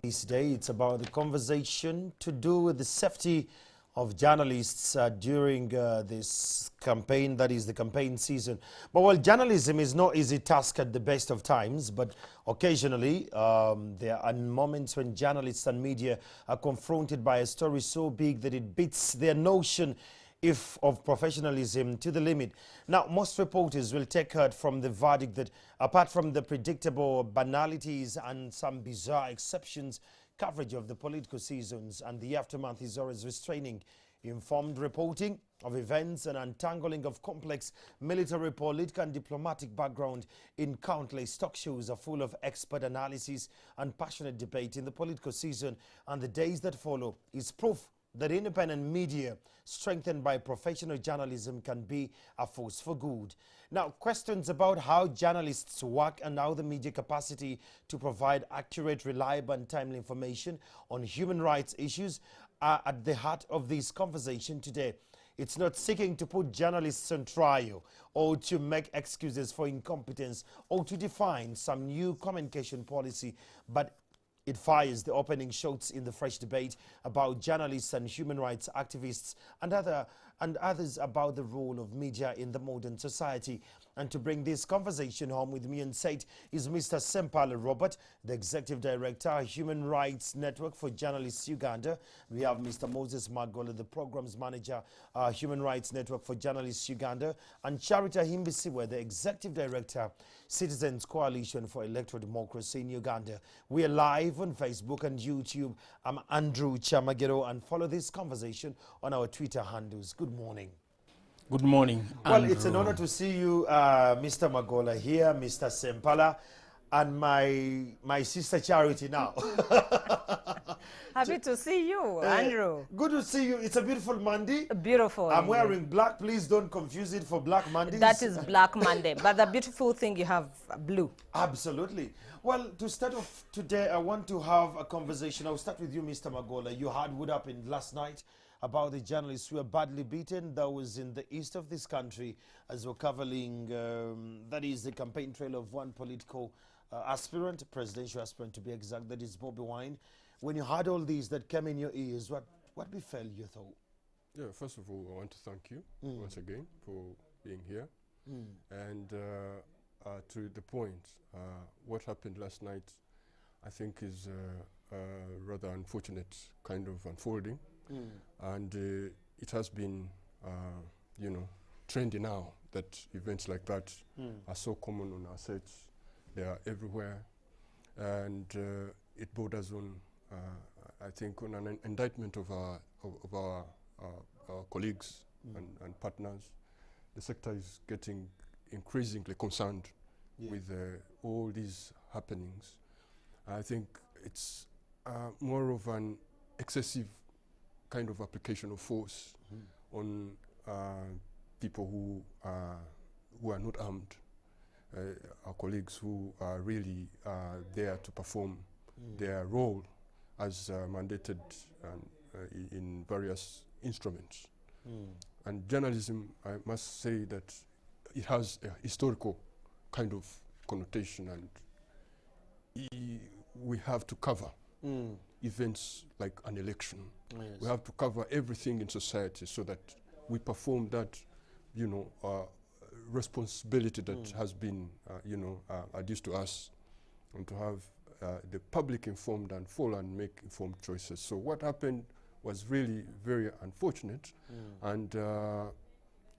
this day. It's about the conversation to do with the safety of journalists during this campaign, that is the campaign season. But while journalism is no easy task at the best of times, but occasionally there are moments when journalists and media are confronted by a story so big that it beats their notion of professionalism to the limit. Now, most reporters will take heart from the verdict that apart from the predictable banalities and some bizarre exceptions, coverage of the political seasons and the aftermath is always restraining. Informed reporting of events and untangling of complex military, political and diplomatic background in countless talk shows are full of expert analysis and passionate debate in the political season, and the days that follow is proof that independent media, strengthened by professional journalism, can be a force for good. Now, questions about how journalists work and how the media capacity to provide accurate, reliable and timely information on human rights issues are at the heart of this conversation today. It's not seeking to put journalists on trial or to make excuses for incompetence or to define some new communication policy, but it fires the opening shots in the fresh debate about journalists and human rights activists and others about the role of media in the modern society. And to bring this conversation home with me on site is Mr. Sempala Robert, the Executive Director, Human Rights Network for Journalists Uganda. We have Mr. Moses Magola, the Programs Manager, Human Rights Network for Journalists Uganda, and Charita Himbisiwe, the Executive Director, Citizens Coalition for Electoral Democracy in Uganda. We are live on Facebook and YouTube. I'm Andrew Chamagero, and follow this conversation on our Twitter handles. Good morning. Good morning, Well, Andrew. it's an honor to see you, Mr. Magola here, Mr. Sempala, and my sister Charity now. Happy to see you, Andrew. Good to see you. It's a beautiful Monday. Beautiful. I'm wearing black. Please don't confuse it for Black Mondays. That is Black Monday, but the beautiful thing you have blue. Absolutely. Well, to start off today, I want to have a conversation. I'll start with you, Mr. Magola. You heard what happened last night about the journalists who were badly beaten. That was in the east of this country, as we're covering, that is the campaign trail of one political aspirant, presidential aspirant to be exact, that is Bobi Wine. When you heard all these that came in your ears, what befell you thought? Yeah, first of all, I want to thank you once again for being here. And to the point, what happened last night, I think is a rather unfortunate kind of unfolding. And it has been, trendy now that events like that are so common on our sites. They are everywhere. And it borders on, I think, on an indictment of our colleagues and partners. The sector is getting increasingly concerned with all these happenings. I think it's more of an excessive kind of application of force on people who are not armed, our colleagues who are really there to perform their role as mandated in various instruments. And journalism, I must say that it has a historical kind of connotation, and we have to cover events like an election. We have to cover everything in society so that we perform that, responsibility that has been, adduced to us, and to have the public informed and follow and make informed choices. So what happened was really very unfortunate, and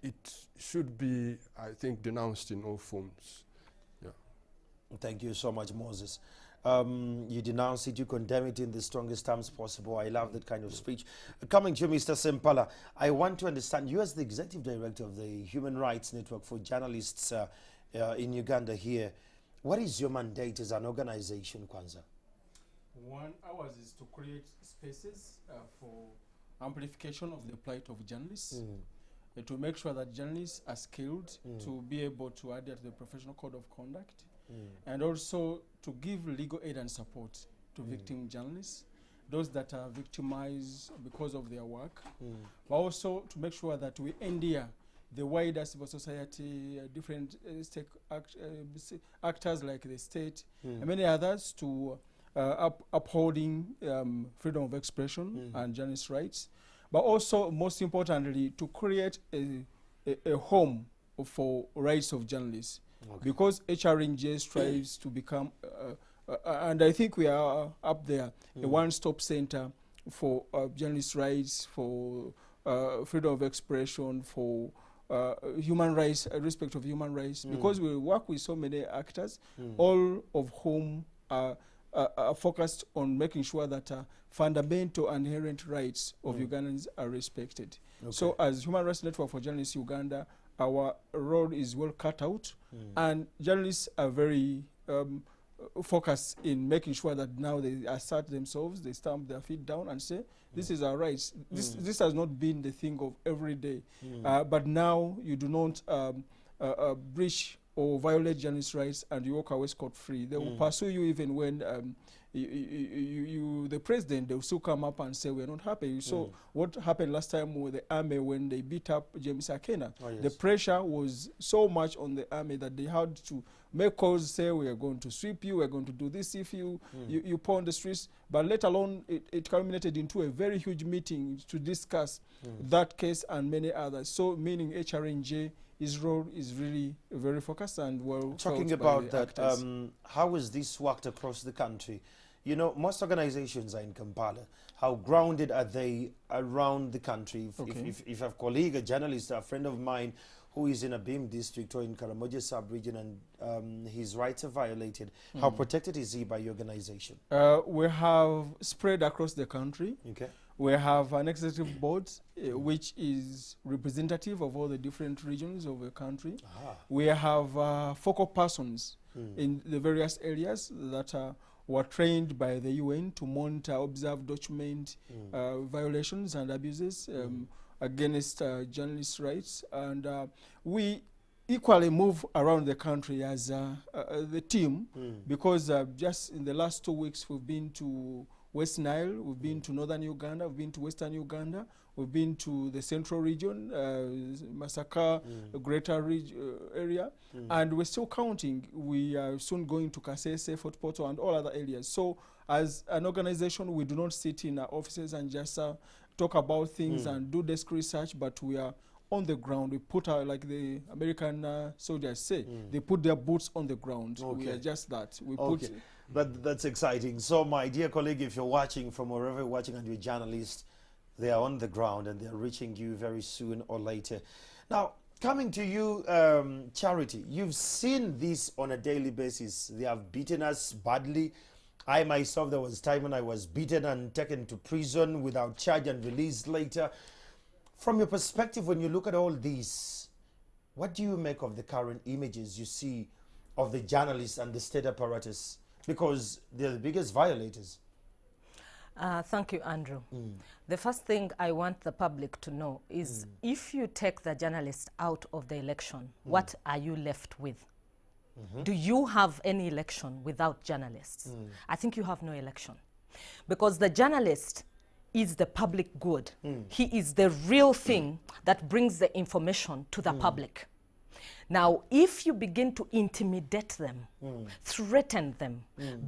it should be, I think, denounced in all forms. Yeah. Thank you so much, Moses. You denounce it, you condemn it in the strongest terms possible. I love that kind of speech. Coming to you, Mr. Sempala, I want to understand, you as the Executive Director of the Human Rights Network for Journalists in Uganda here, what is your mandate as an organization, Kwanza? One ours is to create spaces for amplification of the plight of journalists, to make sure that journalists are skilled to be able to adhere to the professional code of conduct, and also to give legal aid and support to victim journalists, those that are victimized because of their work, but also to make sure that we endear the wider civil society, different actors like the state, and many others to upholding freedom of expression and journalist rights, but also, most importantly, to create a home for rights of journalists. Because HRNJ strives to become, and I think we are up there, a one-stop center for journalist rights, for freedom of expression, for human rights, respect of human rights, because we work with so many actors, all of whom are focused on making sure that fundamental and inherent rights of Ugandans are respected. So as Human Rights Network for Journalists Uganda, our role is well cut out, and journalists are very focused in making sure that now they assert themselves, they stamp their feet down and say, this is our rights. This has not been the thing of every day, but now you do not breach or violate journalists' rights and you walk away scot-free. They will pursue you even when the president, they will still come up and say, we're not happy. You saw what happened last time with the army when they beat up James Akena. The pressure was so much on the army that they had to make calls, say, we are going to sweep you, we're going to do this if you pawn the streets. But let alone, it culminated into a very huge meeting to discuss that case and many others. So meaning HRNJ, his role is really very focused and well. Talking about that, how has this worked across the country? You know, most organizations are in Kampala. How grounded are they around the country? If a colleague, a journalist, a friend of mine who is in a Abim district or in Karamoja sub-region and his rights are violated, how protected is he by your organization? We have spread across the country. We have an executive board which is representative of all the different regions of the country. We have focal persons in the various areas that were trained by the UN to monitor, observe, document violations and abuses against journalists' rights. And we equally move around the country as the team, because just in the last 2 weeks we've been to West Nile, we've been to Northern Uganda, we've been to Western Uganda, we've been to the Central Region, Masaka, Greater area, and we're still counting. We are soon going to Kasese, Fort Portal, and all other areas. So as an organization, we do not sit in our offices and just talk about things and do desk research, but we are on the ground. We put our, like the American soldiers say, they put their boots on the ground. We are just that. We put That's exciting. So my dear colleague, if you're watching from wherever you're watching and you're a journalist, they are on the ground and they're reaching you very soon or later. Now, coming to you, Charity, you've seen this on a daily basis. They have beaten us badly. I myself, there was time when I was beaten and taken to prison without charge and released later. From your perspective, when you look at all these, what do you make of the current images you see of the journalists and the state apparatus? Because they're the biggest violators. Thank you, Andrew. The first thing I want the public to know is if you take the journalists out of the election, what are you left with? Do you have any election without journalists? I think you have no election. Because the journalist is the public good. He is the real thing that brings the information to the public. Now, if you begin to intimidate them, threaten them,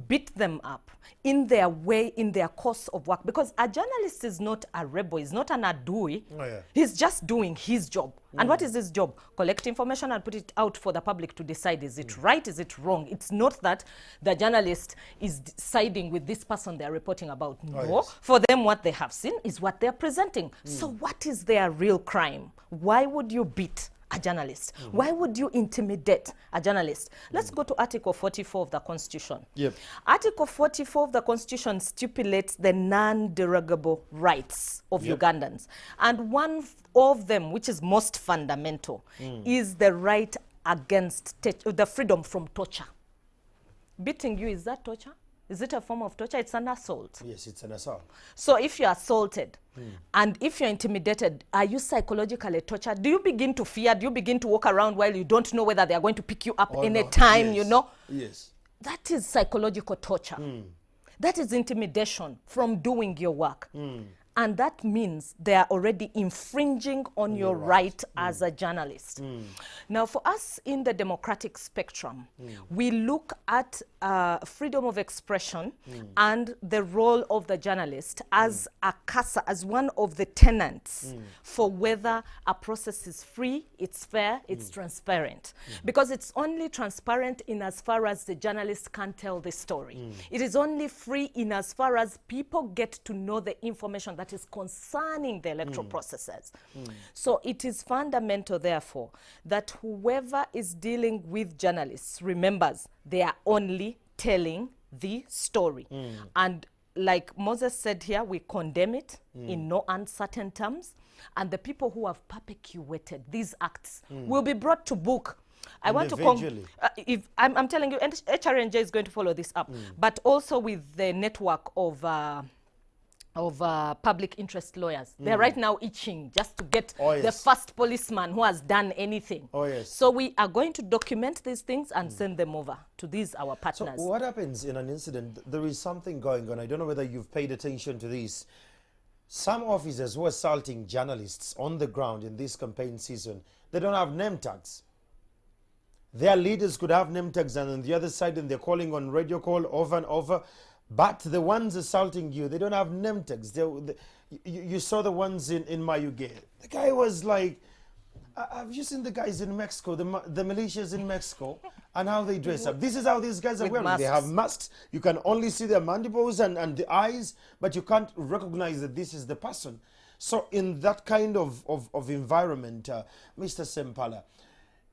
beat them up in their way, in their course of work, because a journalist is not a rebel, he's not an adui, he's just doing his job. And what is his job? Collect information and put it out for the public to decide, is it right, is it wrong? It's not that the journalist is siding with this person they're reporting about. No, for them what they have seen is what they're presenting. So what is their real crime? Why would you beat a journalist? Why would you intimidate a journalist? Let's go to Article 44 of the Constitution. Article 44 of the Constitution stipulates the non-derogable rights of Ugandans. And one of them, which is most fundamental, is the right against the freedom from torture. Beating you, is that torture? Is it a form of torture? It's an assault. Yes, it's an assault. So if you're assaulted and if you're intimidated, are you psychologically tortured? Do you begin to fear? Do you begin to walk around while you don't know whether they are going to pick you up any time, you know? That is psychological torture. That is intimidation from doing your work. and that means they are already infringing on your right as a journalist. Now, for us in the democratic spectrum, we look at freedom of expression and the role of the journalist as a cursor, as one of the tenants for whether a process is free, it's fair, it's transparent. Because it's only transparent in as far as the journalist can tell the story. It is only free in as far as people get to know the information that is concerning the electoral processes. So it is fundamental, therefore, that whoever is dealing with journalists remembers they are only telling the story. And like Moses said here, we condemn it in no uncertain terms. And the people who have perpetuated these acts will be brought to book. I want to if I'm telling you, HRNJ is going to follow this up, but also with the network of public interest lawyers. They're right now itching just to get the first policeman who has done anything. So we are going to document these things and send them over to these our partners. So what happens in an incident? There is something going on. I don't know whether you've paid attention to this. Some officers who are assaulting journalists on the ground in this campaign season, they don't have name tags. Their leaders could have name tags, and on the other side, and they're calling on radio call over and over. But the ones assaulting you, they don't have name tags. You saw the ones in Mayuge. The guy was like, have you seen the guys in Mexico, the militias in Mexico, and how they dress up? This is how these guys are wearing. Masks. They have masks. You can only see their mandibles and the eyes, but you can't recognize that this is the person. So in that kind of environment, Mr. Sempala,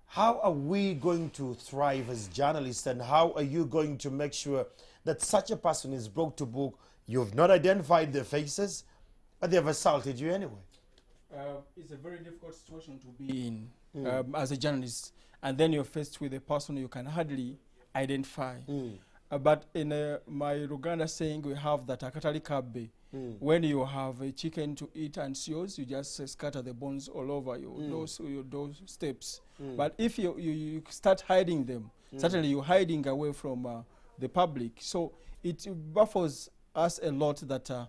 how are we going to thrive as journalists, and how are you going to make sure that such a person is brought to book? You've not identified their faces, but they have assaulted you anyway. It's a very difficult situation to be in as a journalist, and then you're faced with a person you can hardly identify. But in my Uganda saying, we have that akatali kabe. When you have a chicken to eat and seals, you just scatter the bones all over your doorsteps. But if you start hiding them, certainly you're hiding away from the public. So it baffles us a lot that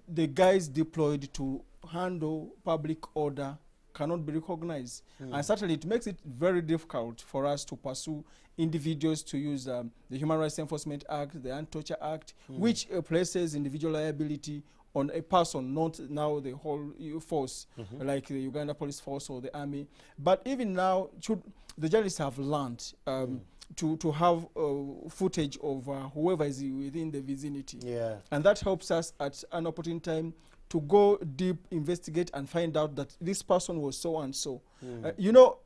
the guys deployed to handle public order cannot be recognized. And certainly it makes it very difficult for us to pursue individuals to use the Human Rights Enforcement Act, the Anti-Torture Act, which places individual liability on a person, not now the whole force, like the Uganda Police Force or the Army. But even now, the journalists have learned to have footage of whoever is within the vicinity. And that helps us at an opportune time to go deep, investigate, and find out that this person was so and so. You know,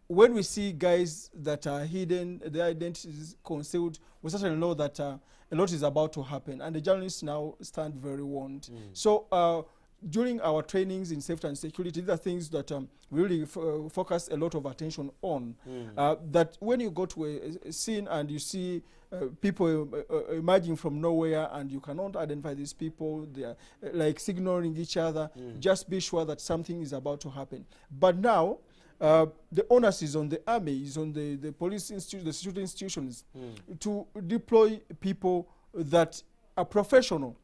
when we see guys that are hidden, their identities concealed, we certainly know that a lot is about to happen, and the journalists now stand very warned. So during our trainings in safety and security, these are things that we really focus a lot of attention on. That when you go to a scene and you see people emerging from nowhere and you cannot identify these people, they are like signaling each other, just be sure that something is about to happen. But now, the onus is on the army, is on the police institute, the security institutions, to deploy people that are professional.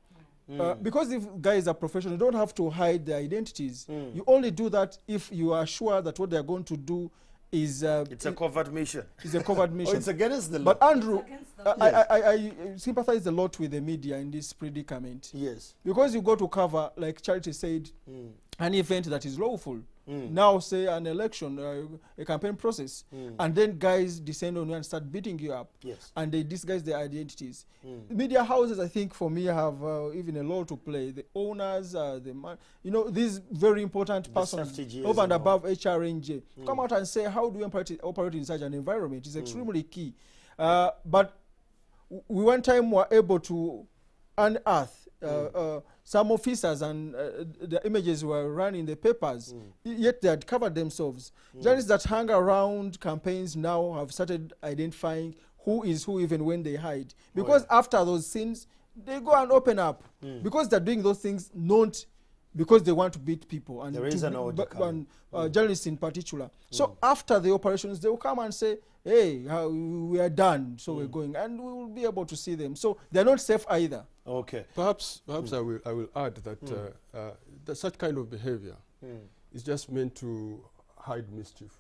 Because if guys are professional, you don't have to hide their identities. You only do that if you are sure that what they're going to do is... it's a covert mission. It's a covert mission. It's against the law. But Andrew, I sympathize a lot with the media in this predicament. Because you go to cover, like Charity said, an event that is lawful. Now say an election, a campaign process, and then guys descend on you and start beating you up, and they disguise their identities. Media houses, I think, for me, have even a role to play. The owners, these very important persons over and above HRNJ come out and say, how do we operate in such an environment? It's extremely key. But we one time were able to unearth some officers, and the images were run in the papers, yet they had covered themselves. Journalists that hang around campaigns now have started identifying who is who even when they hide. Because after those scenes, they go and open up. Because they're doing those things not because they want to beat people, and There is to an be- order bu- coming. journalists in particular. So after the operations, they will come and say, hey, we are done, so we're going, and we will be able to see them. So they're not safe either. Okay. Perhaps I will add that that such kind of behavior is just meant to hide mischief.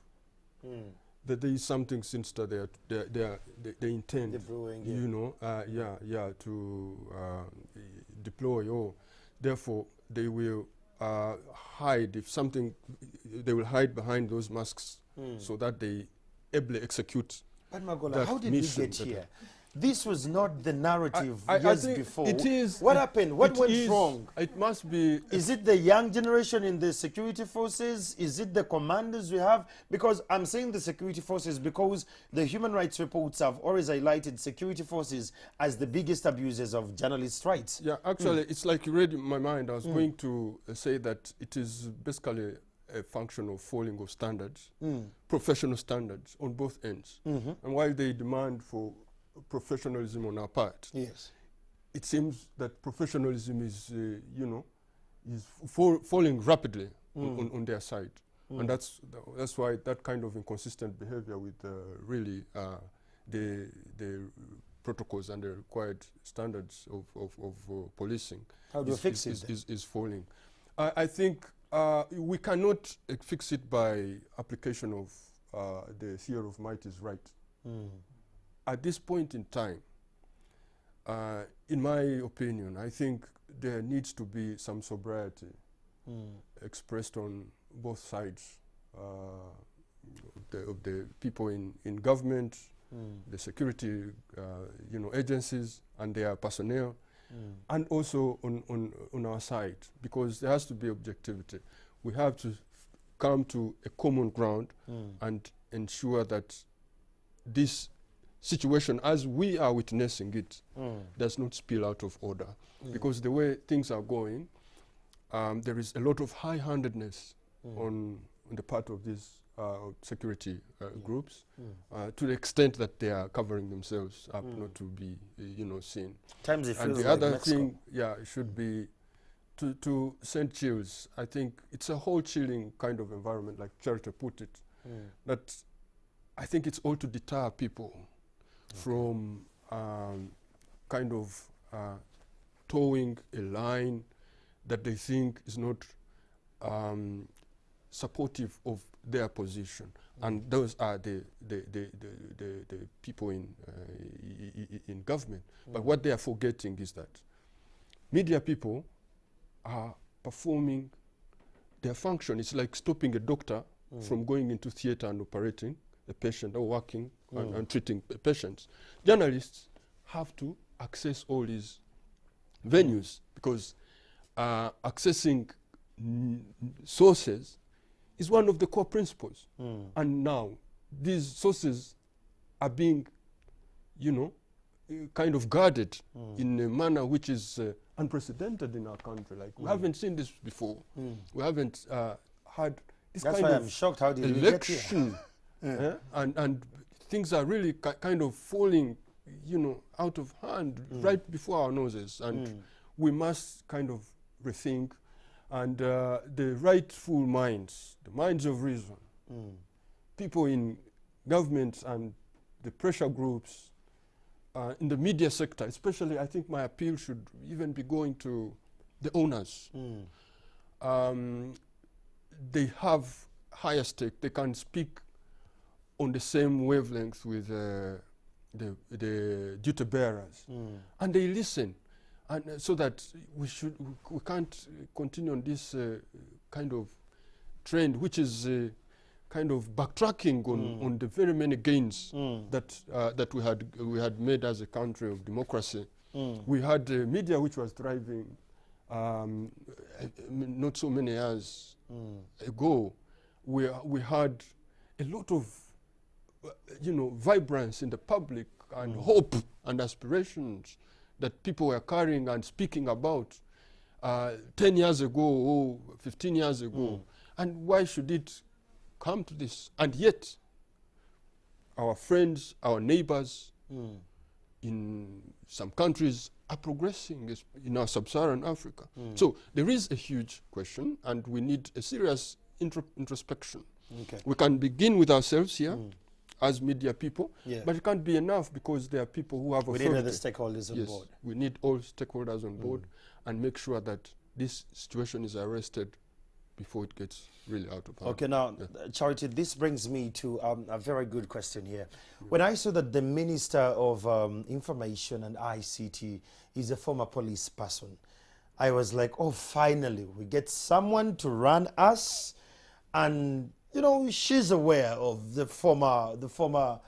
That there is something sinister there. They intend, The brewing, yeah. you know, to deploy. Or therefore, they will hide if something. They will hide behind those masks so that they ably execute. But Magola, that how did we mission get that- here? This was not the narrative I years think before. it is. What happened? What it went is- wrong? It must be. Is it the young generation in the security forces? Is it the commanders we have? Because I'm saying the security forces because the human rights reports have always highlighted security forces as the biggest abusers of journalists' rights. Yeah, actually, it's like you read in my mind. I was going to say that it is basically a function of falling of standards, professional standards on both ends. And while they demand for professionalism on our part, Yes. it seems that professionalism is, falling rapidly on their side. And that's why that kind of inconsistent behavior with really the protocols and the required standards of policing How do you fix it then? is falling. I think we cannot fix it by application of the theory of might is right. At this point in time, in my opinion, I think there needs to be some sobriety expressed on both sides of the people in government, the security agencies and their personnel, and also on our side, because there has to be objectivity. We have to come to a common ground and ensure that this situation, as we are witnessing it, does not spill out of order. Because the way things are going, there is a lot of high-handedness on the part of these security groups, to the extent that they are covering themselves up not to be, seen. Times it And feels the like other Mexico. thing, it should be to send chills. I think it's a whole chilling kind of environment, like Charity put it, that I think it's all to deter people from kind of towing a line that they think is not supportive of their position. And those are the people in government. But what they are forgetting is that media people are performing their function. It's like stopping a doctor from going into theater and operating a patient or working and treating patients. Journalists have to access all these venues because accessing sources is one of the core principles. And now these sources are being, kind of guarded in a manner which is unprecedented in our country. Like we haven't seen this before. We haven't had this That's kind why of I'm shocked. How did we get here? election. And things are really kind of falling, out of hand right before our noses. And we must kind of rethink. And the rightful minds, the minds of reason, people in government and the pressure groups, in the media sector, especially, I think my appeal should even be going to the owners. They have higher stake. They can speak on the same wavelength with the duty bearers, and they listen, and so that we can't continue on this kind of trend, which is kind of backtracking on the very many gains that we had made as a country of democracy. We had media which was thriving not so many years ago. We had a lot of vibrance in the public and hope and aspirations that people were carrying and speaking about 10 years ago or 15 years ago. And why should it come to this? And yet, our friends, our neighbors, in some countries are progressing in our sub-Saharan Africa. So there is a huge question, and we need a serious introspection. Okay. We can begin with ourselves here as media people, Yeah. but it can't be enough because there are people who have We authority. need other stakeholders on Yes, board. we need all stakeholders on board and make sure that this situation is arrested before it gets really out of hand. Okay, now, Yeah. Charity, this brings me to a very good question here. When I saw that the Minister of Information and ICT is a former police person, I was like, oh, finally, we get someone to run us. And, you know, she's aware of the former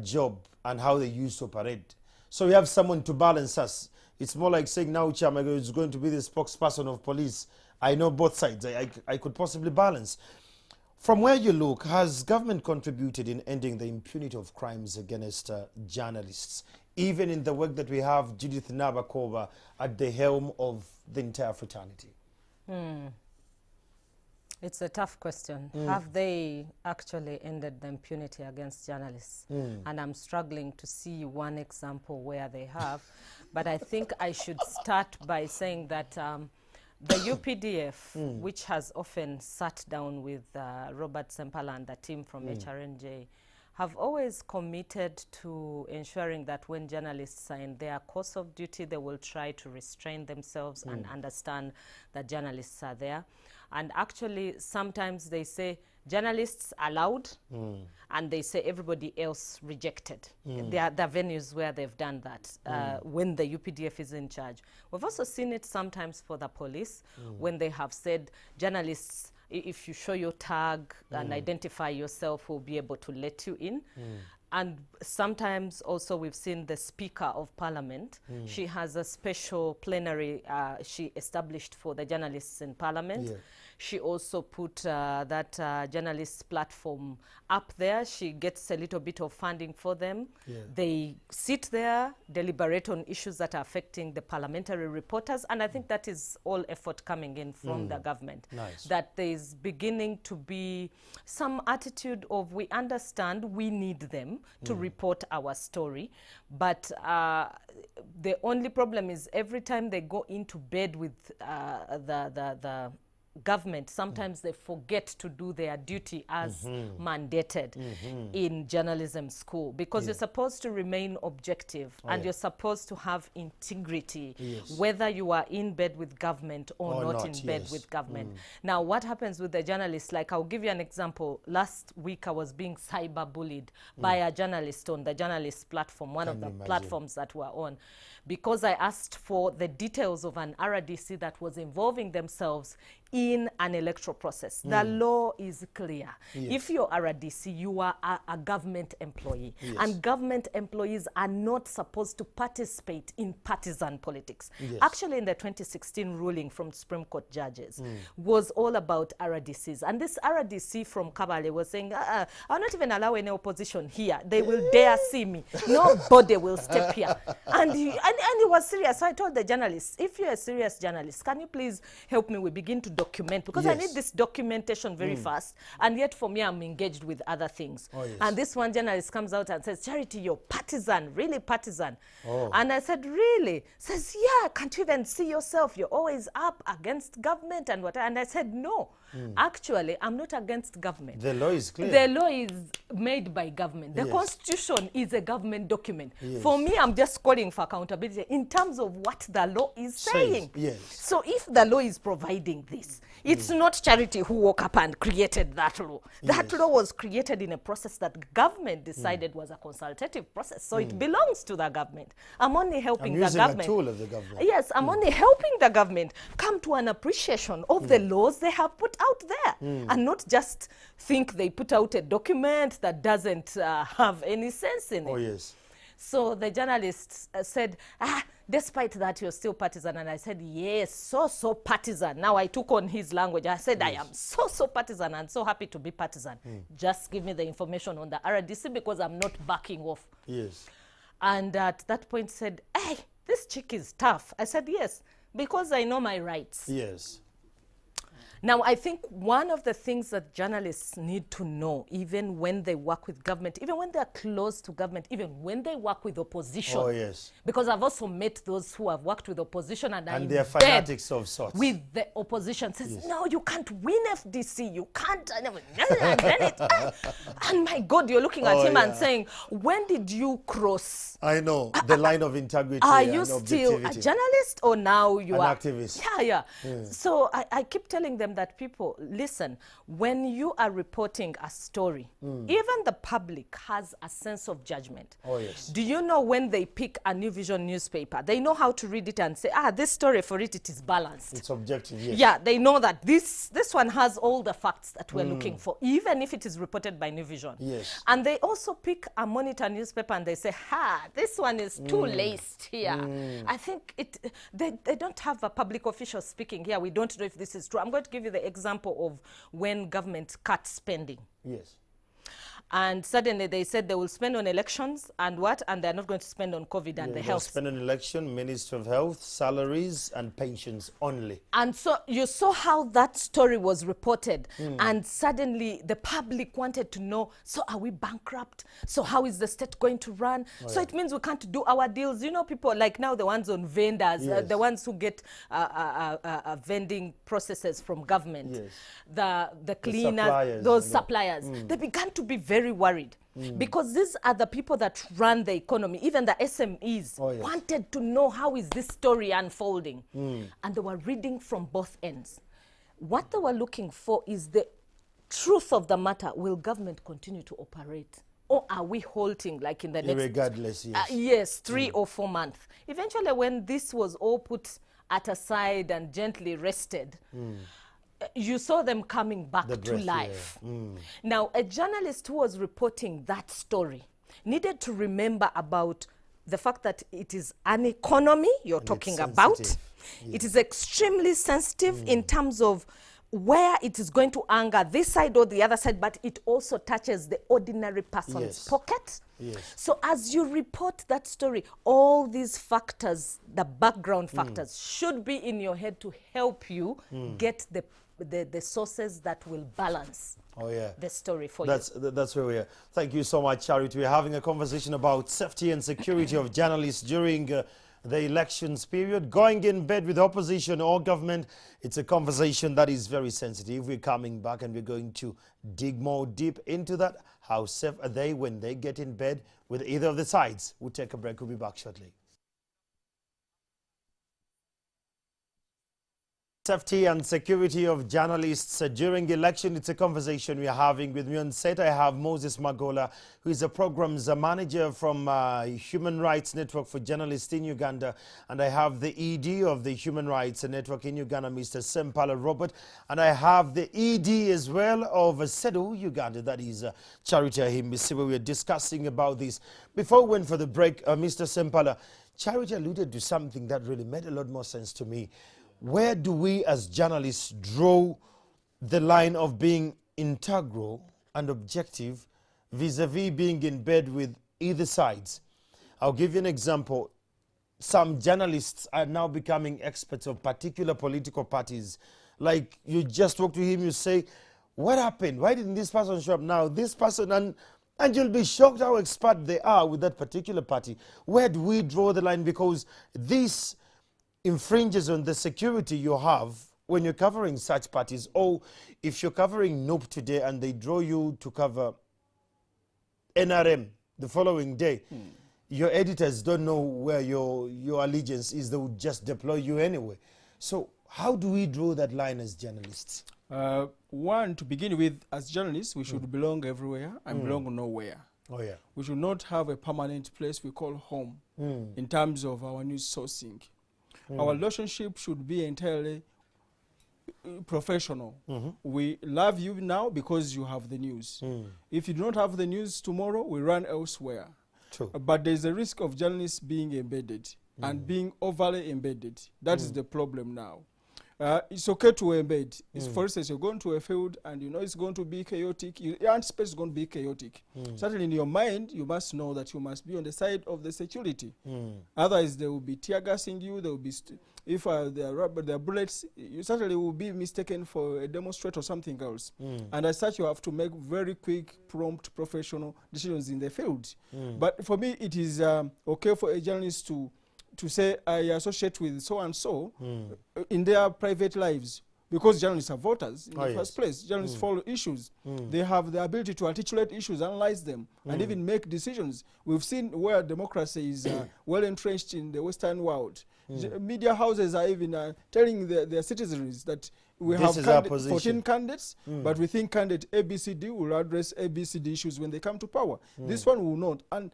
job and how they used to operate. So we have someone to balance us. It's more like saying now Chamago is going to be the spokesperson of police. I know both sides. I could possibly balance. From where you look, has government contributed in ending the impunity of crimes against journalists, even in the work that we have Judith Nabakova at the helm of the entire fraternity? It's a tough question. Have they actually ended the impunity against journalists? And I'm struggling to see one example where they have. But I think I should start by saying that the UPDF, which has often sat down with Robert Sempala and the team from HRNJ, have always committed to ensuring that when journalists are in their course of duty, they will try to restrain themselves and understand that journalists are there. And actually, sometimes they say journalists allowed, and they say everybody else rejected. There are venues where they've done that when the UPDF is in charge. We've also seen it sometimes for the police when they have said journalists, if you show your tag and identify yourself, we'll be able to let you in. And sometimes also we've seen the Speaker of Parliament. She has a special plenary she established for the journalists in Parliament. Yeah. She also put that journalists platform up there. She gets a little bit of funding for them. Yeah. They sit there, deliberate on issues that are affecting the parliamentary reporters. And I think that is all effort coming in from the government. Nice. That there is beginning to be some attitude of we understand we need them to report our story. But the only problem is every time they go into bed with the government, sometimes they forget to do their duty as mandated in journalism school, because you're supposed to remain objective and you're supposed to have integrity, whether you are in bed with government or not in bed with government. Now, what happens with the journalists? Like, I'll give you an example. Last week, I was being cyber-bullied by a journalist on the journalist platform, one of the platforms that we're on, because I asked for the details of an RDC that was involving themselves in an electoral process. The law is clear. If you're RDC, you are a government employee. And government employees are not supposed to participate in partisan politics. Actually, in the 2016 ruling from Supreme Court judges was all about RDCs. And this RDC from Kabale was saying, I'll not even allow any opposition here. They will dare see me. Nobody will step here. And he was serious. So I told the journalists, if you're a serious journalist, can you please help me? We begin to document, because I need this documentation very fast. And yet for me, I'm engaged with other things. And this one journalist comes out and says, Charity, you're partisan, really partisan. And I said, really? Says, yeah, can't you even see yourself? You're always up against government and whatever. And I said, no, actually, I'm not against government. The law is clear. The law is made by government. The Constitution is a government document. For me, I'm just calling for accountability in terms of what the law is saying. So if the law is providing this, it's not Charity who woke up and created that law. That law was created in a process that government decided was a consultative process. So it belongs to the government. I'm only helping the government. A tool of the government. Yes, I'm only helping the government come to an appreciation of the laws they have put out there, and not just think they put out a document that doesn't have any sense in it. So the journalist said, despite that, you're still partisan. And I said, yes, so partisan. Now I took on his language. I said, I am so partisan and so happy to be partisan. Just give me the information on the RDC, because I'm not backing off. And at that point said, hey, this chick is tough. I said, yes, because I know my rights. Now, I think one of the things that journalists need to know, even when they work with government, even when they're close to government, even when they work with opposition. Oh, yes. Because I've also met those who have worked with opposition and they're fanatics of sorts. with the opposition. Says, no, you can't win FDC. You can't. And my God, you're looking at him and saying, when did you cross? I know. The line of integrity Are and you still a objectivity. journalist or now you An are? activist. Yeah. So I keep telling them that people, listen, when you are reporting a story, even the public has a sense of judgment. Oh, yes. Do you know when they pick a New Vision newspaper, they know how to read it and say, this story for it is balanced. It's objective, yes. Yeah, they know that this one has all the facts that we're looking for, even if it is reported by New Vision. Yes. And they also pick a Monitor newspaper and they say, this one is too laced here. I think they don't have a public official speaking here. We don't know if this is true. I'm going to give you the example of when government cut spending. Yes. And suddenly they said they will spend on elections and what? And they're not going to spend on COVID and the health. Spend on election, Minister of Health, salaries and pensions only. And so you saw how that story was reported. And suddenly the public wanted to know, so are we bankrupt? So how is the state going to run? So it means we can't do our deals. You know, people like now the ones on vendors, the ones who get vending processes from government, the cleaners, those suppliers, they began to be very worried because these are the people that run the economy. Even the SMEs wanted to know, how is this story unfolding? And they were reading from both ends. What they were looking for is the truth of the matter. Will government continue to operate? Or are we halting like in the next... Regardless, yes. Yes, 3 or 4 months. Eventually, when this was all put at aside and gently rested, you saw them coming back to life. Now, a journalist who was reporting that story needed to remember about the fact that it is an economy you're talking about. It is extremely sensitive in terms of where it is going to anger this side or the other side, but it also touches the ordinary person's pocket. So as you report that story, all these factors, the background factors, should be in your head to help you get the sources that will balance the story for you. That's where we are. Thank you so much, Charity. We're having a conversation about safety and security of journalists during the elections period. Going in bed with opposition or government, it's a conversation that is very sensitive. We're coming back and we're going to dig more deep into that. How safe are they when they get in bed with either of the sides? We'll take a break. We'll be back shortly. Safety and security of journalists during election. It's a conversation we are having. With me on set, I have Moses Magola, who is a programs manager from Human Rights Network for Journalists in Uganda. And I have the ED of the Human Rights Network in Uganda, Mr. Sempala Robert. And I have the ED as well of CEDU Uganda, that is Charity Ahimbisiwe. We are discussing about this. Before we went for the break, Mr. Sempala, Charity alluded to something that really made a lot more sense to me. Where do we as journalists draw the line of being integral and objective vis-a-vis being in bed with either sides? I'll give you an example. Some journalists are now becoming experts of particular political parties. Like, you just talk to him, you say, what happened? Why didn't this person show up now? This person, and you'll be shocked how expert they are with that particular party. Where do we draw the line? Because this infringes on the security you have when you're covering such parties. Or if you're covering NUP today and they draw you to cover NRM the following day, your editors don't know where your allegiance is. They would just deploy you anyway. So how do we draw that line as journalists? One, to begin with, as journalists, we should belong everywhere and belong nowhere. Oh, yeah. We should not have a permanent place we call home in terms of our news sourcing. Our relationship should be entirely professional. We love you now because you have the news. If you do not have the news tomorrow, we run elsewhere. True. But there's a risk of journalists being embedded and being overly embedded. That is the problem now. it's okay to embed. For instance, you're going to a field and you know it's going to be chaotic. You anticipate it's going to be chaotic. Certainly in your mind, you must know that you must be on the side of the security. Otherwise, there will be tear gassing you. There will be, if there are bullets, you certainly will be mistaken for a demonstrator or something else. And as such, you have to make very quick, prompt, professional decisions in the field. But for me, it is okay for a journalist to say, I associate with so-and-so in their private lives, because journalists are voters in the first place. Journalists follow issues. They have the ability to articulate issues, analyze them, and even make decisions. We've seen where democracy is well entrenched in the Western world. Media houses are even telling their citizens that we have 14 candidates, but we think candidate ABCD will address ABCD issues when they come to power. This one will not. And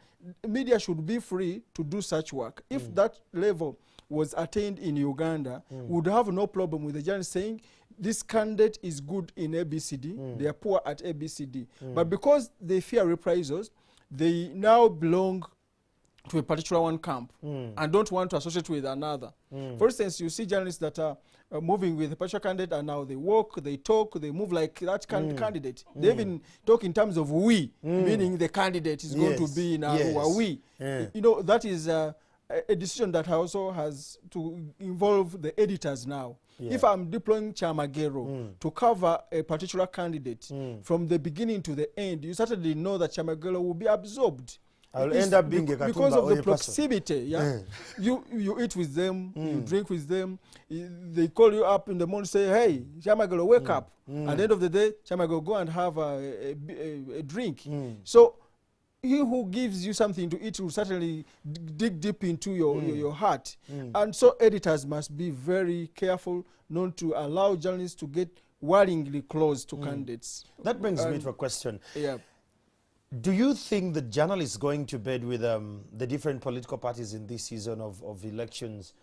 media should be free to do such work. If that level was attained in Uganda, we would have no problem with the journalist saying, this candidate is good in ABCD, they are poor at ABCD. But because they fear reprisals, they now belong to a particular one camp and don't want to associate with another. For instance, you see journalists that are moving with a particular candidate, and now they walk, they talk, they move like that candidate. They even talk in terms of we, meaning the candidate is going to be in Arua, we. You know, that is a decision that also has to involve the editors now. If I'm deploying Chamagero to cover a particular candidate from the beginning to the end, you certainly know that Chamagero will be absorbed. I'll end up being a Katumba because of the person. proximity. You eat with them, you drink with them. They call you up in the morning, say, hey, Chamagelo, wake up. At the end of the day, Chamagelo, go and have a drink. So he who gives you something to eat will certainly dig deep into your heart. And so editors must be very careful not to allow journalists to get worryingly close to candidates. That brings me to a question. Yeah. Do you think the journalists going to bed with the different political parties in this season of elections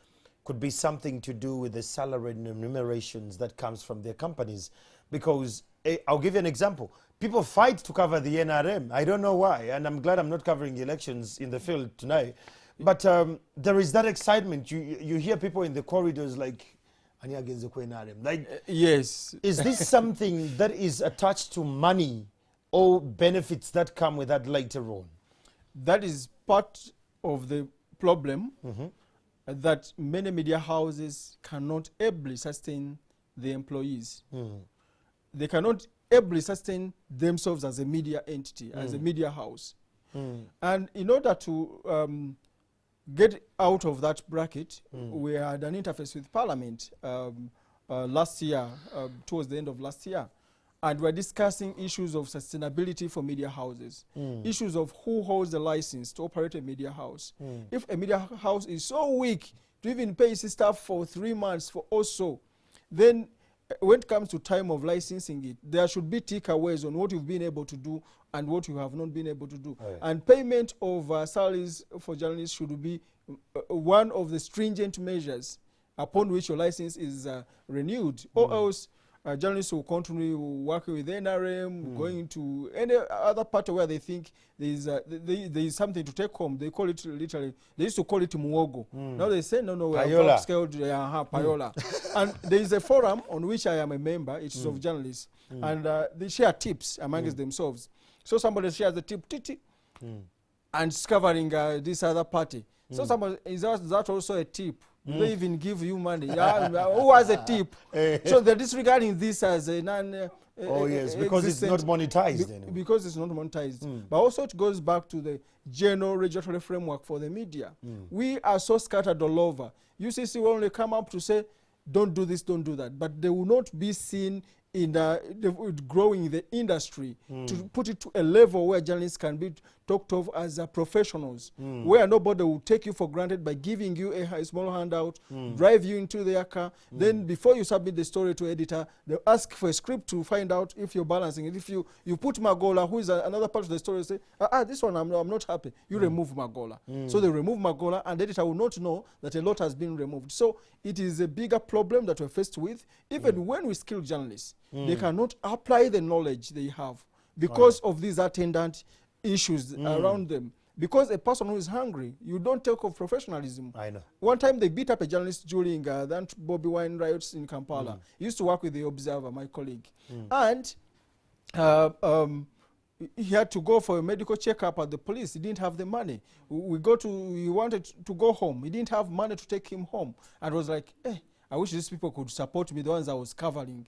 could be something to do with the salary remunerations that comes from their companies? Because I'll give you an example. People fight to cover the NRM. I don't know why, and I'm glad I'm not covering the elections in the field tonight. But there is that excitement. You hear people in the corridors like, yes. Is this something that is attached to money or benefits that come with that later on? That is part of the problem, that many media houses cannot ably sustain the employees. They cannot ably sustain themselves as a media entity, as a media house. And in order to get out of that bracket, we had an interface with Parliament last year, towards the end of last year. And we're discussing issues of sustainability for media houses, issues of who holds the license to operate a media house. If a media house is so weak to even pay its staff for 3 months for also, then when it comes to time of licensing it, there should be takeaways on what you've been able to do and what you have not been able to do. And payment of salaries for journalists should be one of the stringent measures upon which your license is renewed, or else journalists will continue working with NRM, going to any other part where they think there is something to take home. They call it literally, they used to call it muogo. Now they say, no, we have upscaled payola. And there is a forum on which I am a member, it is of journalists, and they share tips amongst themselves. So somebody shares the tip, and it's covering this other party. So somebody, is that also a tip? They even give you money. Who has a tip? So they're disregarding this as a non. Because it's not monetized anymore. Because it's not monetized. But also it goes back to the general regulatory framework for the media. We are so scattered all over. UCC will only come up to say, don't do this, don't do that. But they will not be seen in growing the industry to put it to a level where journalists can be talked of as professionals, where nobody will take you for granted by giving you a small handout, drive you into their car. Then before you submit the story to editor, they'll ask for a script to find out if you're balancing it. If you put Magola, who is another part of the story, say, this one I'm not happy. You remove Magola. So they remove Magola, and the editor will not know that a lot has been removed. So it is a bigger problem that we're faced with. Even when we skill journalists, they cannot apply the knowledge they have because of these attendant issues around them. because a person who is hungry, you don't talk of professionalism. I know. One time they beat up a journalist during the Bobby Wine riots in Kampala. He used to work with the Observer, my colleague. And he had to go for a medical checkup at the police. He didn't have the money. He wanted to go home. He didn't have money to take him home. And was like, I wish these people could support me, the ones I was covering.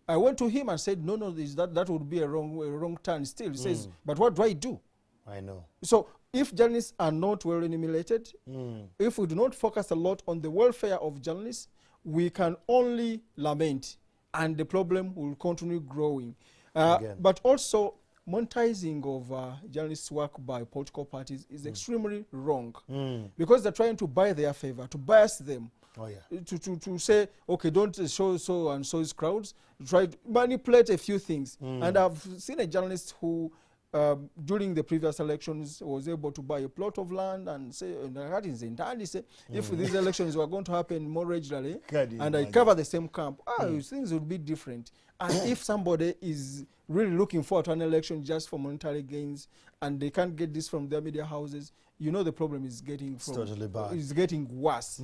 I went to him and said, no, that would be a wrong turn still. He says, but what do I do? I know. So if journalists are not well remunerated, if we do not focus a lot on the welfare of journalists, we can only lament, and the problem will continue growing. But also, monetizing of journalists' work by political parties is extremely wrong, because they're trying to buy their favor, to bias them. Oh, yeah. To say, okay, don't show so and so's crowds, try to manipulate a few things. And I've seen a journalist who, during the previous elections, was able to buy a plot of land and say, if these elections were going to happen more regularly, and I cover the same camp, things would be different. And if somebody is really looking forward to an election just for monetary gains, and they can't get this from their media houses, you know the problem is getting totally bad. It's getting worse.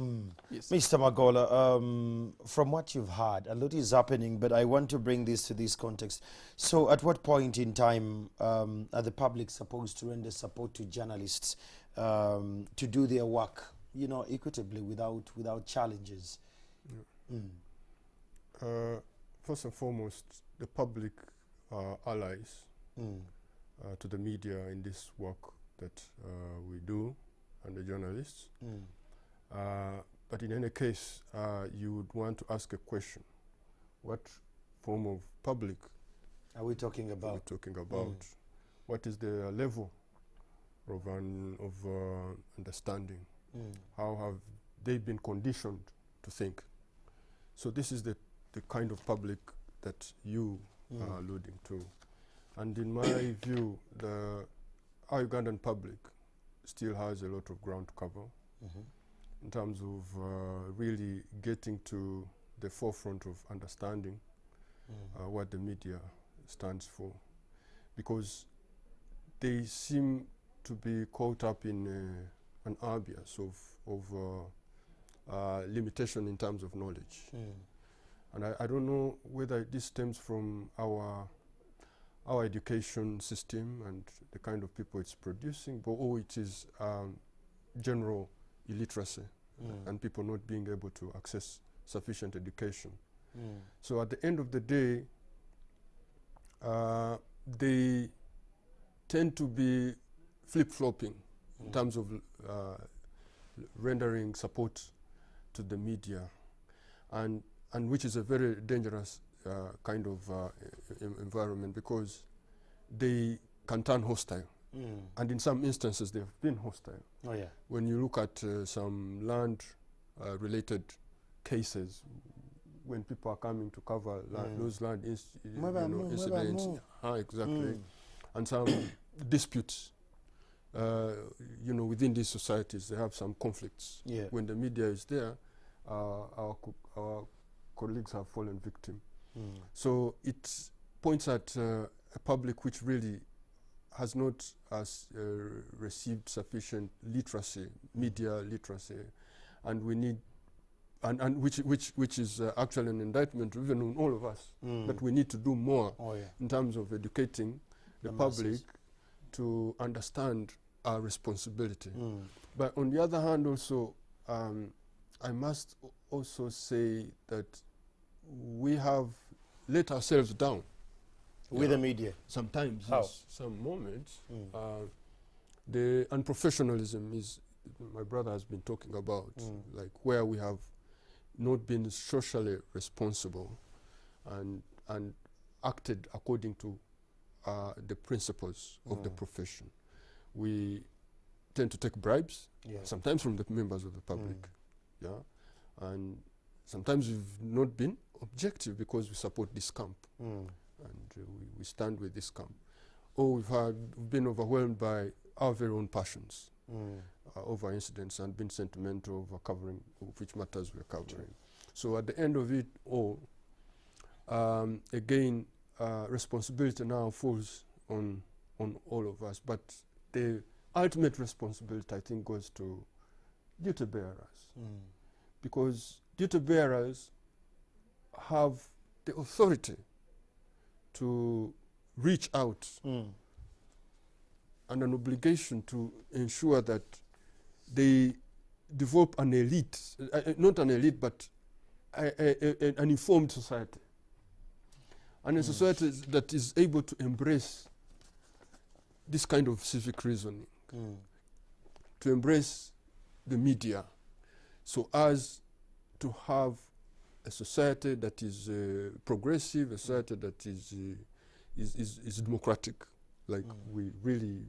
Yes. Mr. Magola, from what you've heard, a lot is happening, but I want to bring this to this context. So at what point in time are the public supposed to render support to journalists to do their work, equitably without challenges? First and foremost, the public are allies to the media in this work that we do, and the journalists. But in any case, you would want to ask a question. What form of public are we talking about? What is the level of understanding? How have they been conditioned to think? So this is the kind of public that you are alluding to. And in my view, our Ugandan public still has a lot of ground to cover in terms of really getting to the forefront of understanding what the media stands for, because they seem to be caught up in an abyss of limitation in terms of knowledge. And I don't know whether this stems from our education system and the kind of people it's producing, but it is general illiteracy and people not being able to access sufficient education. So at the end of the day, they tend to be flip-flopping in terms of rendering support to the media, and which is a very dangerous kind of environment, because they can turn hostile. And in some instances, they've been hostile. Oh, yeah. When you look at some land-related cases, when people are coming to cover those land incidents, exactly, and some disputes, within these societies, they have some conflicts. Yeah. When the media is there, our colleagues have fallen victim. So it points at a public which really has not received sufficient literacy, media literacy, and we need, and which is actually an indictment even on all of us, that we need to do more in terms of educating the public to understand our responsibility. But on the other hand, also, I must also say that we have let ourselves down with the media. Sometimes, How? yes, some moments. The unprofessionalism is, my brother has been talking about, like where we have not been socially responsible and acted according to the principles of the profession. We tend to take bribes, sometimes from the members of the public, and sometimes we've not been objective because we support this camp, and we stand with this camp. Or we've been overwhelmed by our very own passions over incidents and been sentimental over covering which matters we're covering. So at the end of it all, again, responsibility now falls on all of us, but the ultimate responsibility, I think, goes to duty bearers. Because duty bearers have the authority to reach out and an obligation to ensure that they develop an elite, not an elite, but an informed society. And a society that is able to embrace this kind of civic reasoning, to embrace the media, so as to have a society that is progressive, a society that is democratic, like we really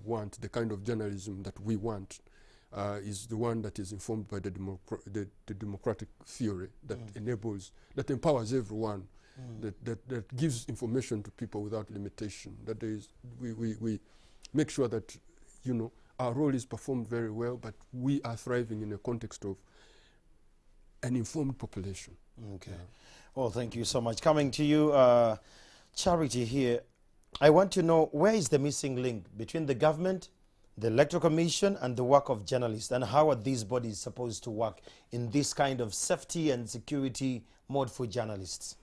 want. The kind of journalism that we want is the one that is informed by the democratic theory that enables, that empowers everyone, that gives information to people without limitation. That there is, we make sure that, you know, our role is performed very well, but we are thriving in a context of an informed population. Okay. Well, thank you so much. Coming to you, Charity here. I want to know, where is the missing link between the government, the Electoral Commission, and the work of journalists, and how are these bodies supposed to work in this kind of safety and security mode for journalists?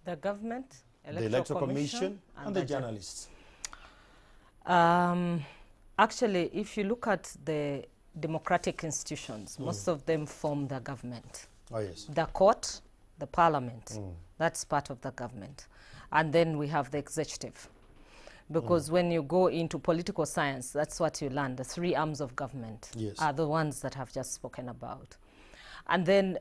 The government, The Electoral Commission and the journalists. Actually, if you look at the democratic institutions, most of them form the government. Oh, yes. The court, the parliament, that's part of the government. And then we have the executive. Because when you go into political science, that's what you learn. The three arms of government are the ones that I've just spoken about. And then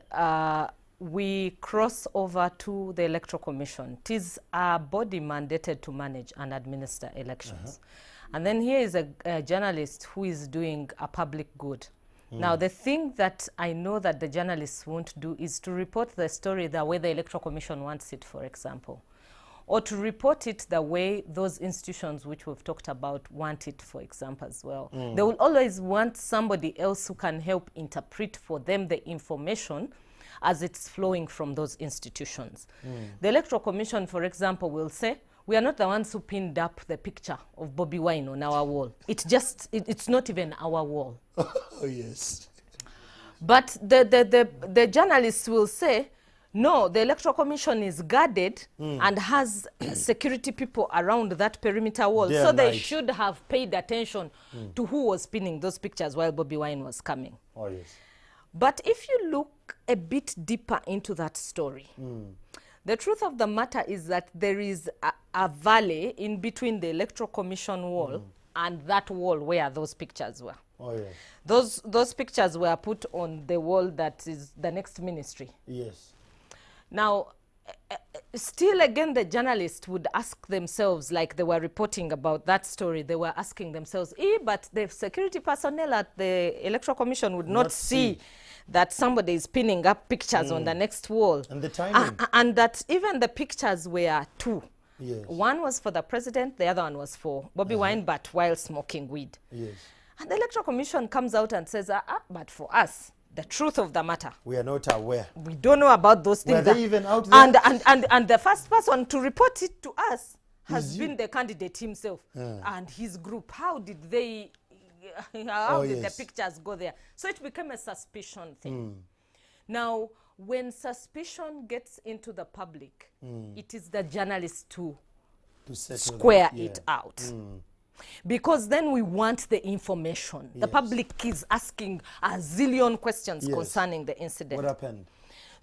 we cross over to the Electoral Commission. It is a body mandated to manage and administer elections. And then here is a journalist who is doing a public good. Now, the thing that I know that the journalists won't do is to report the story the way the Electoral Commission wants it, for example, or to report it the way those institutions which we've talked about want it, for example, as well. They will always want somebody else who can help interpret for them the information as it's flowing from those institutions. The Electoral Commission, for example, will say, we are not the ones who pinned up the picture of Bobi Wine on our wall. It's not even our wall. Oh, yes. But the journalists will say, no, the Electoral Commission is guarded and has security people around that perimeter wall. Day so and they night. should have paid attention to who was pinning those pictures while Bobi Wine was coming. Oh, yes. But if you look a bit deeper into that story, the truth of the matter is that there is a valley in between the Electoral Commission wall and that wall where those pictures were. Oh, yes. Those pictures were put on the wall that is the next ministry. Yes. Now, still again, the journalists would ask themselves, like they were reporting about that story, they were asking themselves, but the security personnel at the Electoral Commission would not see that somebody is pinning up pictures on the next wall. And the timing. And that even the pictures were two. Yes. One was for the president, the other one was for Bobi Wine, but while smoking weed. Yes. And the Electoral Commission comes out and says, but for us, the truth of the matter, We are not aware. we don't know about those things. Were they even out there? And the first person to report it to us has Is been you. the candidate himself and his group. How did they, Oh, how did yes. the pictures go there? So it became a suspicion thing. Now, when suspicion gets into the public, it is the journalists to settle square that. Yeah. it out. Because then we want the information. The Yes. public is asking a zillion questions Yes. concerning the incident. What happened?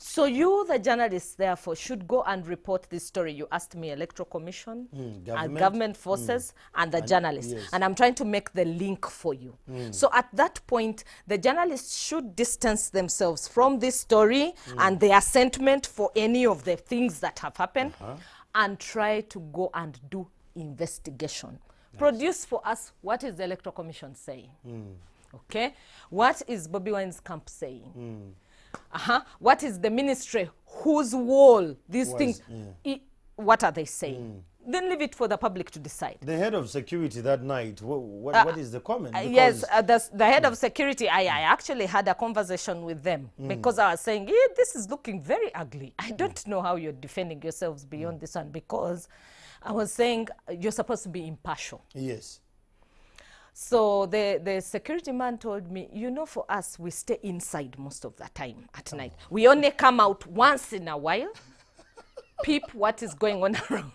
So you, the journalists, therefore, should go and report this story. You asked me Electoral Commission, and government forces, and the journalists. yes. And I'm trying to make the link for you. So at that point, the journalists should distance themselves from this story and their sentiment for any of the things that have happened and try to go and do investigation. Produce for us, what is the Electoral Commission saying? Okay? What is Bobi Wine's camp saying? What is the ministry whose wall these things, what are they saying? Then leave it for the public to decide. The head of security that night, what is the comment? Yes, the head of security, I actually had a conversation with them because I was saying, this is looking very ugly. I don't know how you're defending yourselves beyond this one, because I was saying you're supposed to be impartial. Yes. So the security man told me, you know, for us, we stay inside most of the time at night. We only come out once in a while, peep what is going on around,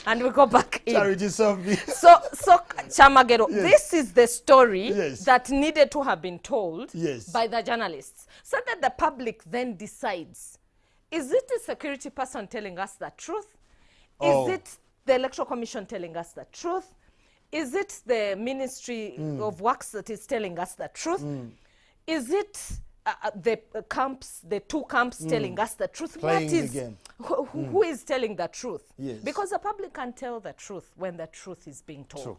and we go back in. Charity serve me. So Chamagero, Yes. this is the story Yes. that needed to have been told Yes. by the journalists, so that the public then decides, is it the security person telling us the truth? Oh. Is it the Electoral Commission telling us the truth? Is it the Ministry of Works that is telling us the truth? Is it the camps, the two camps telling us the truth? Playing What the is, game. who is telling the truth? Yes. Because the public can tell the truth when the truth is being told. True.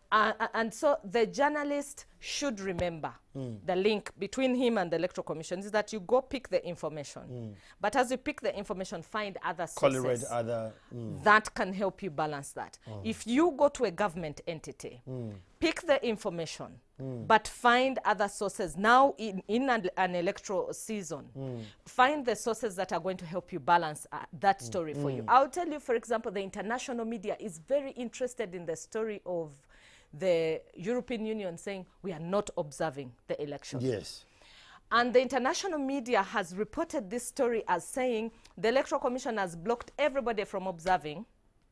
And so the journalist should remember the link between him and the Electoral Commission is that you go pick the information. But as you pick the information, find other sources Correlate other. that can help you balance that. If you go to a government entity, pick the information, but find other sources. Now in an electoral season, find the sources that are going to help you balance that story for you. I'll tell you, for example, the international media is very interested in the story of the European Union saying we are not observing the election. Yes. And the international media has reported this story as saying the Electoral Commission has blocked everybody from observing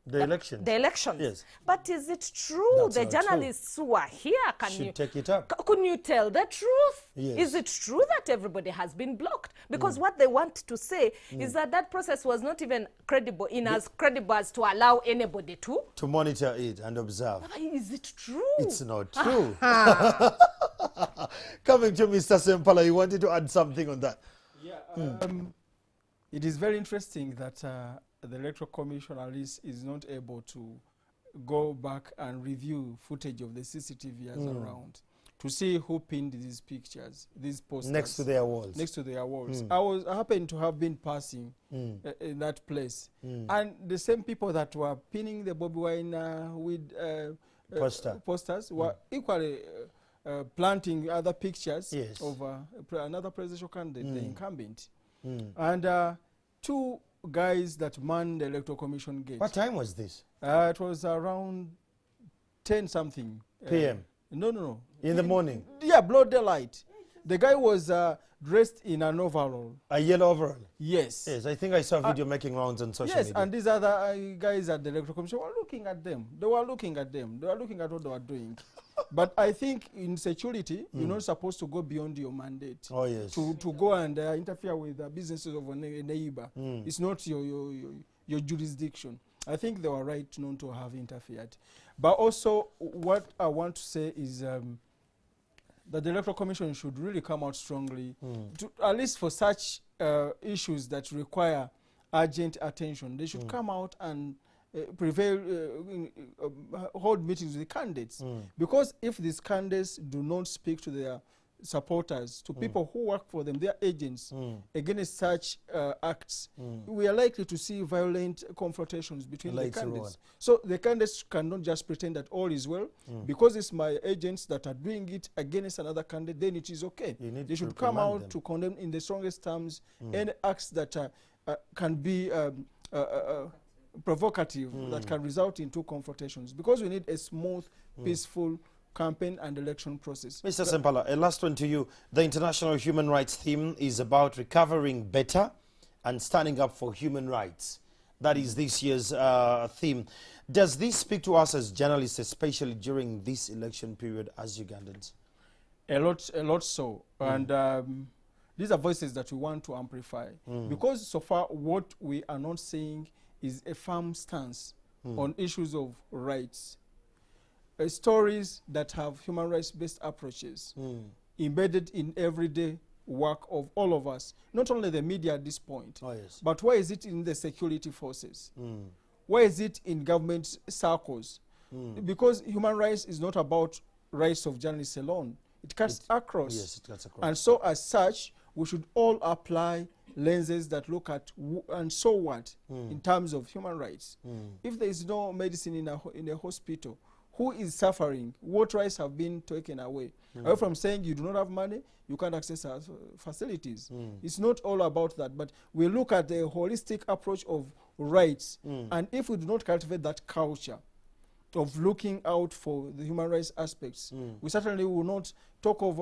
The election. the elections. Yes. But is it true? That's The not true. journalists who are here, Should take it up. couldn't you tell the truth? Yes. Is it true that everybody has been blocked? Because what they want to say is that that process was not even credible, as credible as to allow anybody to. To monitor it and observe. Is it true? It's not true. Coming to Mr. Sempala, you wanted to add something on that. Yeah, it is very interesting that the Electoral Commission at least is not able to go back and review footage of the CCTVs around to see who pinned these pictures, these posters. Next to their walls. Next to their walls. I happened to have been passing in that place. And the same people that were pinning the Bobby Wine with posters were equally planting other pictures Yes. of another presidential candidate, the incumbent. And two guys that manned the Electoral Commission gate. What time was this? It was around 10 something. PM? No. In the morning? Yeah, broad daylight. The guy was dressed in an overall. A yellow overall? Yes. Yes, I think I saw a video making rounds on social Yes, media. and these other guys at the Electoral Commission were looking at them. They were looking at them. They were looking at what they were doing. But I think in security, you're not supposed to go beyond your mandate. Oh, yes. To go and interfere with the businesses of a neighbor. It's not your jurisdiction. I think they were right not to have interfered. But also, what I want to say is that the Electoral Commission should really come out strongly, to, at least for such issues that require urgent attention. They should come out and hold meetings with the candidates. Because if these candidates do not speak to their supporters, to people who work for them, their agents, against such acts, we are likely to see violent confrontations between the candidates. So the candidates cannot just pretend that all is well. Because it's my agents that are doing it against another candidate, then it is okay. They should come out to condemn in the strongest terms any acts that can be provocative, that can result into confrontations. Because we need a smooth, peaceful campaign and election process. Mr. Sempala, a last one to you. The International Human Rights theme is about recovering better and standing up for human rights. That is this year's theme. Does this speak to us as journalists, especially during this election period as Ugandans? A lot so. And these are voices that we want to amplify. Because so far what we are not seeing is a firm stance on issues of rights. Stories that have human rights-based approaches embedded in everyday work of all of us, not only the media at this point, but where is it in the security forces? Where is it in government circles? Because human rights is not about rights of journalists alone. It cuts across. Yes, it cuts across. And so as such, we should all apply lenses that look at and so what in terms of human rights. If there is no medicine in a hospital, who is suffering? What rights have been taken away? Away from saying you do not have money, you can't access our facilities. It's not all about that, but we look at the holistic approach of rights. And if we do not cultivate that culture, of looking out for the human rights aspects. We certainly will not talk of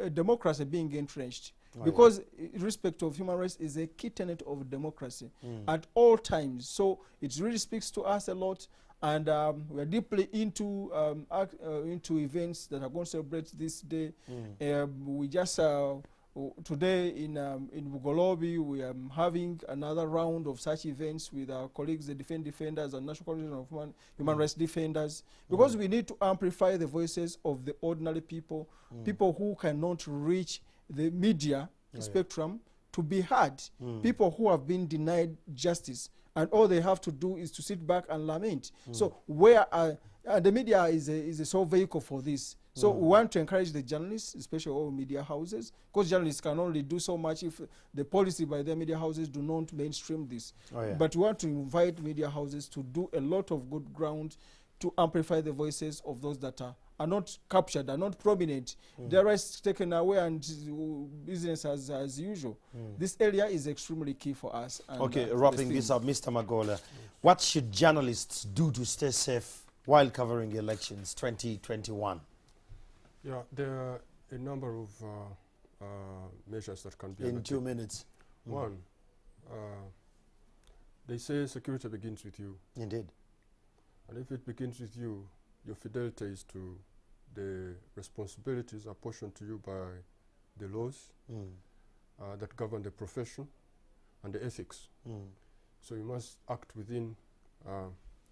a democracy being entrenched, because respect of human rights is a key tenet of democracy at all times. So it really speaks to us a lot, and we are deeply into events that are going to celebrate this day. We just today in Bugolobi, we are having another round of such events with our colleagues, the Defenders and National Coalition of Human Rights Defenders, because we need to amplify the voices of the ordinary people, people who cannot reach the media spectrum to be heard, people who have been denied justice, and all they have to do is to sit back and lament. So where the media is a sole vehicle for this. So we want to encourage the journalists, especially all media houses, because journalists can only do so much if the policy by the media houses do not mainstream this. But we want to invite media houses to do a lot of good ground to amplify the voices of those that are not captured, are not prominent. Their rights taken away, and business as usual. This area is extremely key for us. And okay, wrapping this up, Mr. Magola, what should journalists do to stay safe while covering elections 2021? Yeah, there are a number of measures that can be in undertaken. 2 minutes. One, they say security begins with you. Indeed. And if it begins with you, your fidelity is to the responsibilities apportioned to you by the laws that govern the profession and the ethics. So you must act within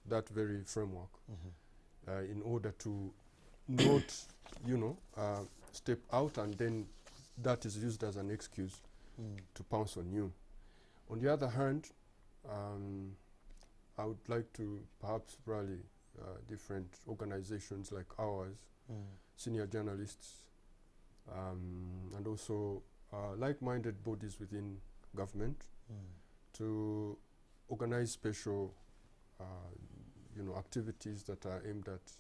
that very framework in order to not, step out, and then that is used as an excuse to pounce on you. On the other hand, I would like to perhaps rally different organizations like ours, senior journalists, and also like-minded bodies within government to organize special activities that are aimed at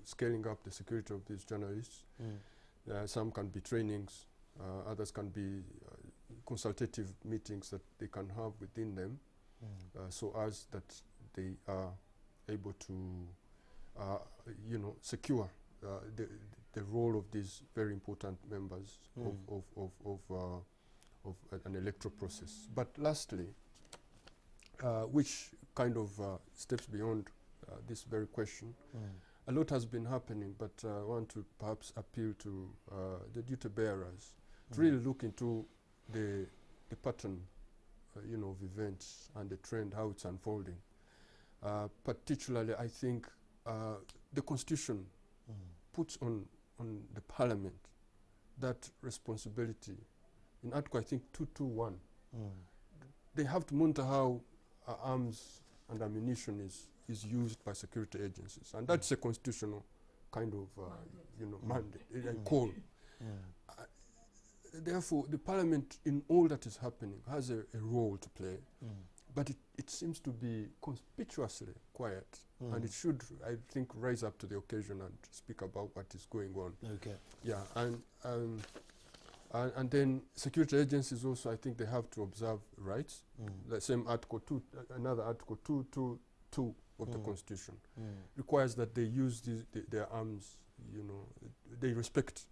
scaling up the security of these journalists. Some can be trainings, others can be consultative meetings that they can have within them, so as that they are able to, secure the role of these very important members of an electoral process. But lastly, which kind of steps beyond this very question, a lot has been happening, but I want to perhaps appeal to the duty bearers to really look into the pattern of events and the trend, how it's unfolding. Particularly, I think the Constitution puts on the Parliament that responsibility. In Article, I think, 221, they have to monitor how arms and ammunition is used by security agencies. And that's a constitutional kind of mandate, a call. Therefore, the Parliament, in all that is happening, has a role to play. But it seems to be conspicuously quiet. And it should, I think, rise up to the occasion and speak about what is going on. Okay. Yeah, and then security agencies also, I think they have to observe rights. The same Article 2, another Article 222 of the Constitution requires that they use their arms, they respect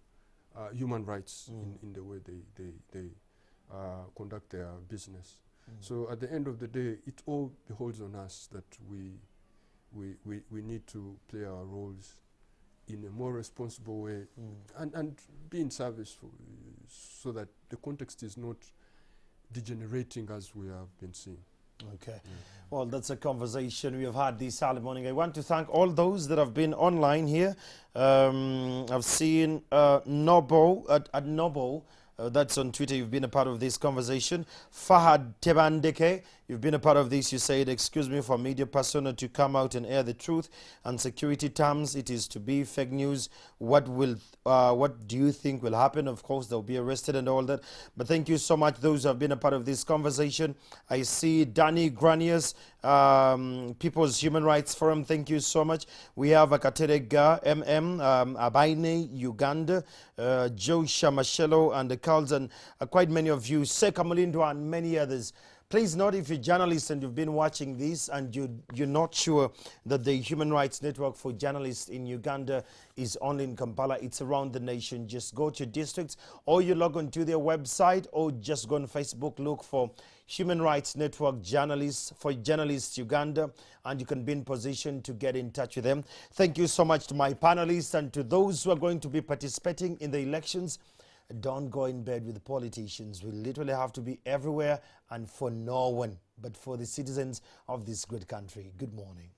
human rights in the way they conduct their business. So at the end of the day, it all beholds on us that we need to play our roles in a more responsible way and be in service so that the context is not degenerating as we have been seeing. Okay. Well, that's a conversation we have had this early morning. I want to thank all those that have been online here. I've seen Nobo at Nobo. That's on Twitter. You've been a part of this conversation. Fahad Tebandeke, you've been a part of this. You said, excuse me, for media persona to come out and air the truth and security terms. It is to be fake news. What do you think will happen? Of course, they'll be arrested and all that. But thank you so much, those who have been a part of this conversation. I see Danny Granius, People's Human Rights Forum. Thank you so much. We have Akaterega MM, Abaine, Uganda, Joe Shamashelo, and the Carls, and quite many of you, Seka Mulindo, and many others. Please note, if you're a journalist and you've been watching this and you're not sure that the Human Rights Network for Journalists in Uganda is only in Kampala, it's around the nation. Just go to your districts, or you log on to their website, or just go on Facebook, look for Human Rights Network Journalists for Journalists Uganda, and you can be in position to get in touch with them. Thank you so much to my panelists and to those who are going to be participating in the elections. Don't go in bed with the politicians. We literally have to be everywhere and for no one, but for the citizens of this great country. Good morning.